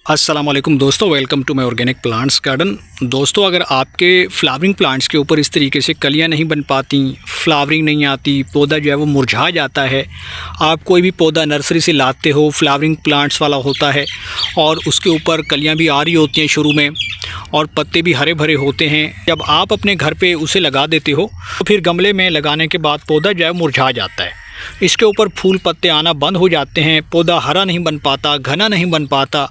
अस्सलाम वालेकुम दोस्तों, welcome to my organic plants garden. दोस्तों, अगर आपके फ्लावरिंग प्लांट्स के ऊपर इस तरीके से कलियां नहीं बन पाती, फ्लावरिंग नहीं आती, पौधा जो है वो मुरझा जाता है, आप कोई भी पौधा नर्सरी से लाते हो फ्लावरिंग प्लांट्स वाला होता है और उसके ऊपर कलियां भी आ रही होती हैं शुरू में और पत्ते भी हरे भरे होते हैं, जब आप अपने घर पे उसे लगा देते हो तो फिर गमले में लगाने के बाद पौधा जो है मुरझा जाता है। इसके ऊपर फूल पत्ते आना बंद हो जाते हैं, पौधा हरा नहीं बन पाता, घना नहीं बन पाता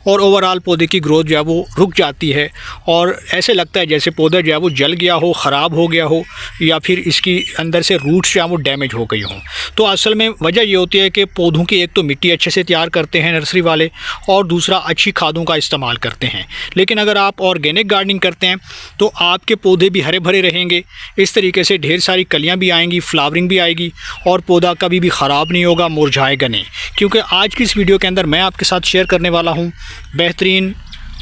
और ओवरऑल पौधे की ग्रोथ जो है वो रुक जाती है और ऐसे लगता है जैसे पौधा जो है वो जल गया हो, ख़राब हो गया हो या फिर इसकी अंदर से रूट्स जो है वो डैमेज हो गई हों। तो असल में वजह ये होती है कि पौधों की एक तो मिट्टी अच्छे से तैयार करते हैं नर्सरी वाले और दूसरा अच्छी खादों का इस्तेमाल करते हैं। लेकिन अगर आप ऑर्गेनिक गार्डनिंग करते हैं तो आपके पौधे भी हरे भरे रहेंगे, इस तरीके से ढेर सारी कलियाँ भी आएँगी, फ्लावरिंग भी आएगी और पौधा कभी भी ख़राब नहीं होगा, मुरझाएगा नहीं। क्योंकि आज की इस वीडियो के अंदर मैं आपके साथ शेयर करने वाला हूं बेहतरीन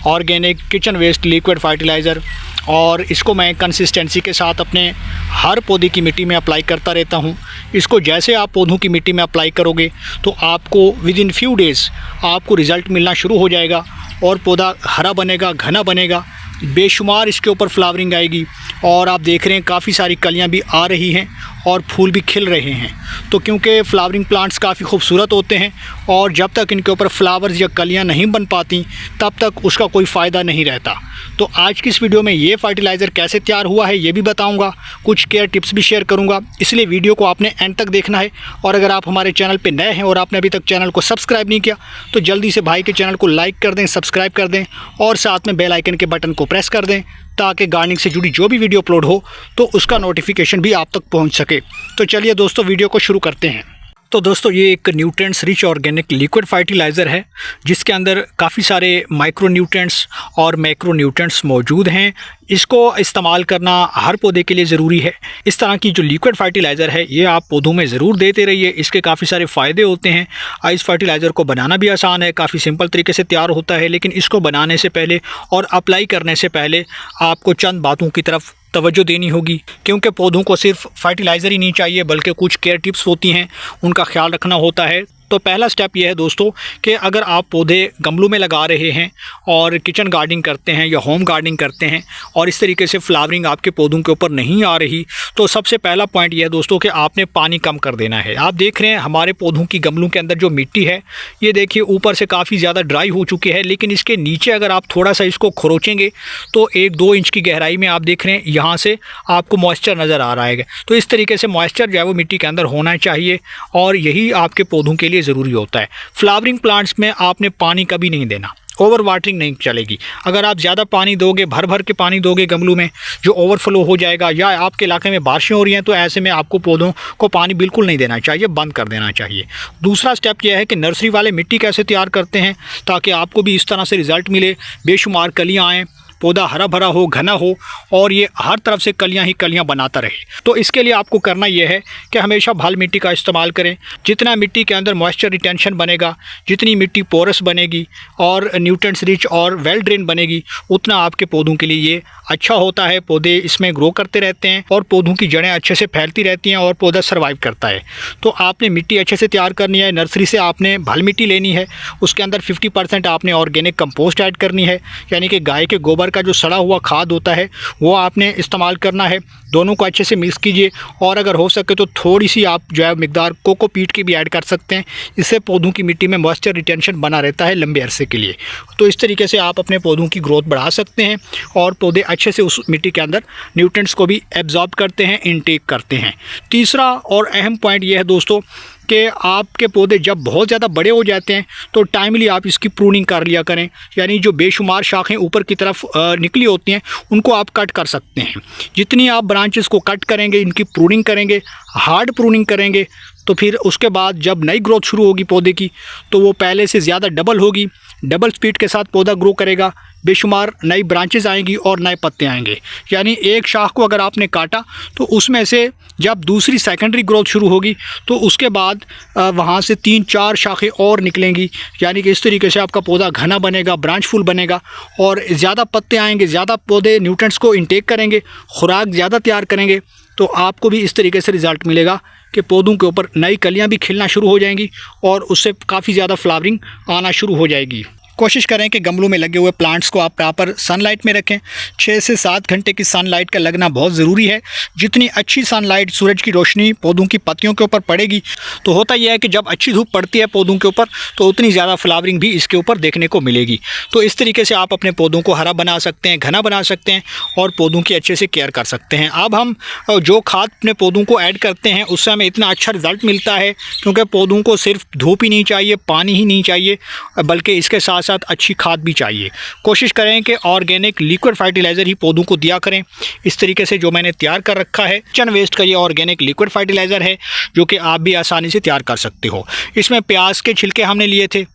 organic kitchen waste liquid fertiliser और इसको मैं कंसिस्टेंसी के साथ अपने हर पौधे की मिट्टी में अप्लाई करता रहता हूं। इसको जैसे आप पौधों की मिट्टी में अप्लाई करोगे तो आपको विद इन फ्यू डेज़ आपको रिज़ल्ट मिलना शुरू हो जाएगा और पौधा हरा बनेगा, घना बनेगा, बेशुमार इसके ऊपर फ्लावरिंग आएगी और आप देख रहे हैं काफ़ी सारी कलियां भी आ रही हैं और फूल भी खिल रहे हैं। तो क्योंकि फ्लावरिंग प्लांट्स काफ़ी खूबसूरत होते हैं और जब तक इनके ऊपर फ्लावर्स या कलियां नहीं बन पाती तब तक उसका कोई फ़ायदा नहीं रहता। तो आज की इस वीडियो में ये फर्टिलाइज़र कैसे तैयार हुआ है ये भी बताऊंगा, कुछ केयर टिप्स भी शेयर करूंगा, इसलिए वीडियो को आपने एंड तक देखना है। और अगर आप हमारे चैनल पे नए हैं और आपने अभी तक चैनल को सब्सक्राइब नहीं किया तो जल्दी से भाई के चैनल को लाइक कर दें, सब्सक्राइब कर दें और साथ में बेल आइकन के बटन को प्रेस कर दें ताकि गार्डनिंग से जुड़ी जो भी वीडियो अपलोड हो तो उसका नोटिफिकेशन भी आप तक पहुंच सके। तो चलिए दोस्तों, वीडियो को शुरू करते हैं। तो दोस्तों, ये एक nutrients rich organic liquid fertiliser है जिसके अंदर काफ़ी सारे माइक्रो न्यूट्रिएंट्स और मैक्रो न्यूट्रिएंट्स मौजूद हैं। इसको इस्तेमाल करना हर पौधे के लिए ज़रूरी है। इस तरह की जो लिक्विड फर्टिलाइज़र है ये आप पौधों में ज़रूर देते रहिए, इसके काफ़ी सारे फ़ायदे होते हैं। इस फर्टिलाइज़र को बनाना भी आसान है, काफ़ी सिंपल तरीके से तैयार होता है, लेकिन इसको बनाने से पहले और अप्लाई करने से पहले आपको चंद बातों की तरफ तवज्जो देनी होगी। क्योंकि पौधों को सिर्फ फर्टिलाइज़र ही नहीं चाहिए बल्कि कुछ केयर टिप्स होती हैं, उनका ख्याल रखना होता है। तो पहला स्टेप यह है दोस्तों कि अगर आप पौधे गमलों में लगा रहे हैं और किचन गार्डनिंग करते हैं या होम गार्डनिंग करते हैं और इस तरीके से फ्लावरिंग आपके पौधों के ऊपर नहीं आ रही तो सबसे पहला पॉइंट यह है दोस्तों कि आपने पानी कम कर देना है। आप देख रहे हैं हमारे पौधों की गमलों के अंदर जो मिट्टी है ये देखिए ऊपर से काफ़ी ज़्यादा ड्राई हो चुकी है, लेकिन इसके नीचे अगर आप थोड़ा सा इसको खरोचेंगे तो 1-2 इंच की गहराई में आप देख रहे हैं यहाँ से आपको मॉइस्चर नज़र आ रहा है। तो इस तरीके से मॉइस्चर जो है वो मिट्टी के अंदर होना चाहिए और यही आपके पौधों के लिए ज़रूरी होता है। फ्लावरिंग प्लांट्स में आपने पानी कभी नहीं देना, ओवर वाटरिंग नहीं चलेगी। अगर आप ज़्यादा पानी दोगे, भर भर के पानी दोगे गमलों में जो ओवरफ्लो हो जाएगा या आपके इलाके में बारिशें हो रही हैं तो ऐसे में आपको पौधों को पानी बिल्कुल नहीं देना चाहिए, बंद कर देना चाहिए। दूसरा स्टेप यह है कि नर्सरी वाले मिट्टी कैसे तैयार करते हैं ताकि आपको भी इस तरह से रिज़ल्ट मिले, बेशुमार कलियाँ आएँ, पौधा हरा भरा हो, घना हो और ये हर तरफ से कलियां ही कलियां बनाता रहे। तो इसके लिए आपको करना यह है कि हमेशा भाल मिट्टी का इस्तेमाल करें। जितना मिट्टी के अंदर मॉइस्चर रिटेंशन बनेगा, जितनी मिट्टी पोरस बनेगी और न्यूट्रिएंट्स रिच और वेल ड्रेन बनेगी, उतना आपके पौधों के लिए ये अच्छा होता है। पौधे इसमें ग्रो करते रहते हैं और पौधों की जड़ें अच्छे से फैलती रहती हैं और पौधा सर्वाइव करता है। तो आपने मिट्टी अच्छे से तैयार करनी है। नर्सरी से आपने भल मिट्टी लेनी है, उसके अंदर 50% आपने ऑर्गेनिक कंपोस्ट ऐड करनी है, यानी कि गाय के गोबर का जो सड़ा हुआ खाद होता है वो आपने इस्तेमाल करना है। दोनों को अच्छे से मिक्स कीजिए और अगर हो सके तो थोड़ी सी आप जो है मिकदार कोकोपीट की भी ऐड कर सकते हैं। इससे पौधों की मिट्टी में मॉइस्चर रिटेंशन बना रहता है लंबे अरसे के लिए। तो इस तरीके से आप अपने पौधों की ग्रोथ बढ़ा सकते हैं और पौधे अच्छे से उस मिट्टी के अंदर न्यूट्रिएंट्स को भी एब्जॉर्ब करते हैं, इनटेक करते हैं। तीसरा और अहम पॉइंट यह है दोस्तों कि आपके पौधे जब बहुत ज़्यादा बड़े हो जाते हैं तो टाइमली आप इसकी प्रूनिंग कर लिया करें, यानी जो बेशुमार शाखें ऊपर की तरफ निकली होती हैं उनको आप कट कर सकते हैं। जितनी आप ब्रांचेस को कट करेंगे, इनकी प्रूनिंग करेंगे, हार्ड प्रूनिंग करेंगे तो फिर उसके बाद जब नई ग्रोथ शुरू होगी पौधे की तो वो पहले से ज़्यादा डबल होगी, डबल स्पीड के साथ पौधा ग्रो करेगा, बेशुमार नई ब्रांचेस आएंगी और नए पत्ते आएंगे। यानी एक शाख को अगर आपने काटा तो उसमें से जब दूसरी सेकेंडरी ग्रोथ शुरू होगी तो उसके बाद वहाँ से 3-4 शाखें और निकलेंगी, यानी कि इस तरीके से आपका पौधा घना बनेगा, ब्रांचफुल बनेगा और ज़्यादा पत्ते आएंगे, ज़्यादा पौधे न्यूट्रिएंट्स को इंटेक करेंगे, खुराक ज़्यादा तैयार करेंगे। तो आपको भी इस तरीके से रिज़ल्ट मिलेगा कि पौधों के ऊपर नई कलियाँ भी खिलना शुरू हो जाएंगी और उससे काफ़ी ज़्यादा फ्लावरिंग आना शुरू हो जाएगी। कोशिश करें कि गमलों में लगे हुए प्लांट्स को आप प्रॉपर सनलाइट में रखें। 6 से 7 घंटे की सनलाइट का लगना बहुत ज़रूरी है। जितनी अच्छी सनलाइट, सूरज की रोशनी पौधों की पत्तियों के ऊपर पड़ेगी तो होता यह है कि जब अच्छी धूप पड़ती है पौधों के ऊपर तो उतनी ज़्यादा फ्लावरिंग भी इसके ऊपर देखने को मिलेगी। तो इस तरीके से आप अपने पौधों को हरा बना सकते हैं, घना बना सकते हैं और पौधों की अच्छे से केयर कर सकते हैं। अब हम जो खाद अपने पौधों को ऐड करते हैं उससे हमें इतना अच्छा रिजल्ट मिलता है, क्योंकि पौधों को सिर्फ धूप ही नहीं चाहिए, पानी ही नहीं चाहिए, बल्कि इसके साथ साथ अच्छी खाद भी चाहिए। कोशिश करें कि ऑर्गेनिक लिक्विड फर्टिलाइज़र ही पौधों को दिया करें। इस तरीके से जो मैंने तैयार कर रखा है किचन वेस्ट का ये ऑर्गेनिक लिक्विड फर्टिलाइज़र है, जो कि आप भी आसानी से तैयार कर सकते हो। इसमें प्याज के छिलके हमने लिए थे,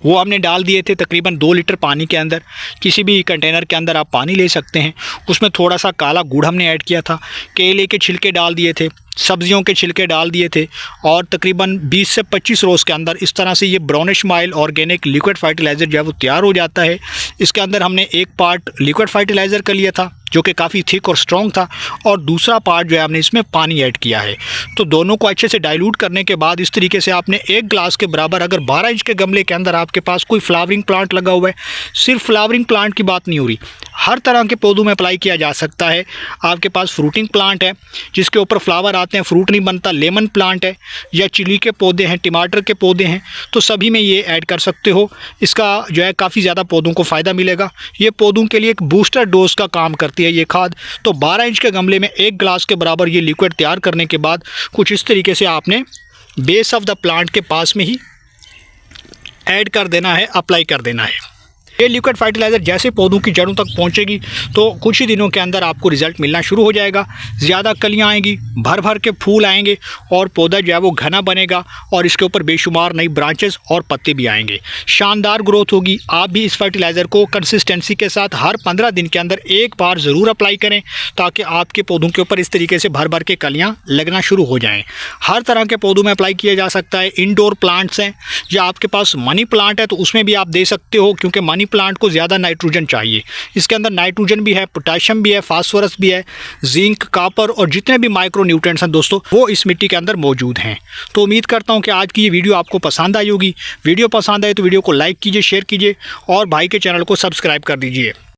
वो हमने डाल दिए थे तकरीबन 2 लीटर पानी के अंदर। किसी भी कंटेनर के अंदर आप पानी ले सकते हैं। उसमें थोड़ा सा काला गुड़ हमने ऐड किया था, केले के छिलके डाल दिए थे, सब्जियों के छिलके डाल दिए थे और तकरीबन 20 से 25 रोज़ के अंदर इस तरह से ये brownish mile organic liquid fertiliser जो है वो तैयार हो जाता है। इसके अंदर हमने एक पार्ट लिक्विड फर्टिलाइज़र का लिया था जो कि काफ़ी थिक और स्ट्रॉन्ग था, और दूसरा पार्ट जो है हमने इसमें पानी ऐड किया है। तो दोनों को अच्छे से डाइल्यूट करने के बाद इस तरीके से आपने 1 ग्लास के बराबर, अगर 12 इंच के गमले के अंदर आपके पास कोई फ्लावरिंग प्लांट लगा हुआ है, सिर्फ फ्लावरिंग प्लांट की बात नहीं हो रही, हर तरह के पौधों में अप्लाई किया जा सकता है। आपके पास फ्रूटिंग प्लांट है जिसके ऊपर फ्लावर आते हैं, फ्रूट नहीं बनता, लेमन प्लांट है या चिली के पौधे हैं, टमाटर के पौधे हैं, तो सभी में ये ऐड कर सकते हो। इसका जो है काफ़ी ज़्यादा पौधों को फ़ायदा मिलेगा। ये पौधों के लिए एक बूस्टर डोज का काम करती है ये खाद। तो 12 इंच के गमले में 1 ग्लास के बराबर ये लिक्विड तैयार करने के बाद कुछ इस तरीके से आपने बेस ऑफ द प्लांट के पास में ही ऐड कर देना है, अप्लाई कर देना है। ये लिक्विड फर्टिलाइज़र जैसे पौधों की जड़ों तक पहुंचेगी तो कुछ ही दिनों के अंदर आपको रिज़ल्ट मिलना शुरू हो जाएगा। ज़्यादा कलियां आएंगी, भर भर के फूल आएंगे और पौधा जो है वो घना बनेगा और इसके ऊपर बेशुमार नई ब्रांचेस और पत्ते भी आएंगे। शानदार ग्रोथ होगी। आप भी इस फर्टिलाइज़र को कंसिस्टेंसी के साथ हर 15 दिन के अंदर एक बार ज़रूर अप्लाई करें, ताकि आपके पौधों के ऊपर इस तरीके से भर भर के कलियाँ लगना शुरू हो जाएँ। हर तरह के पौधों में अप्लाई किया जा सकता है। इंडोर प्लांट्स हैं या आपके पास मनी प्लांट है तो उसमें भी आप दे सकते हो, क्योंकि मनी प्लांट को ज़्यादा नाइट्रोजन चाहिए। इसके अंदर नाइट्रोजन भी है, पोटेशियम भी है, फास्फोरस भी है, जिंक, कॉपर और जितने भी माइक्रो न्यूट्रिएंट्स हैं दोस्तों वो इस मिट्टी के अंदर मौजूद हैं। तो उम्मीद करता हूं कि आज की ये वीडियो आपको पसंद आई होगी। वीडियो पसंद आए तो वीडियो को लाइक कीजिए, शेयर कीजिए और भाई के चैनल को सब्सक्राइब कर दीजिए।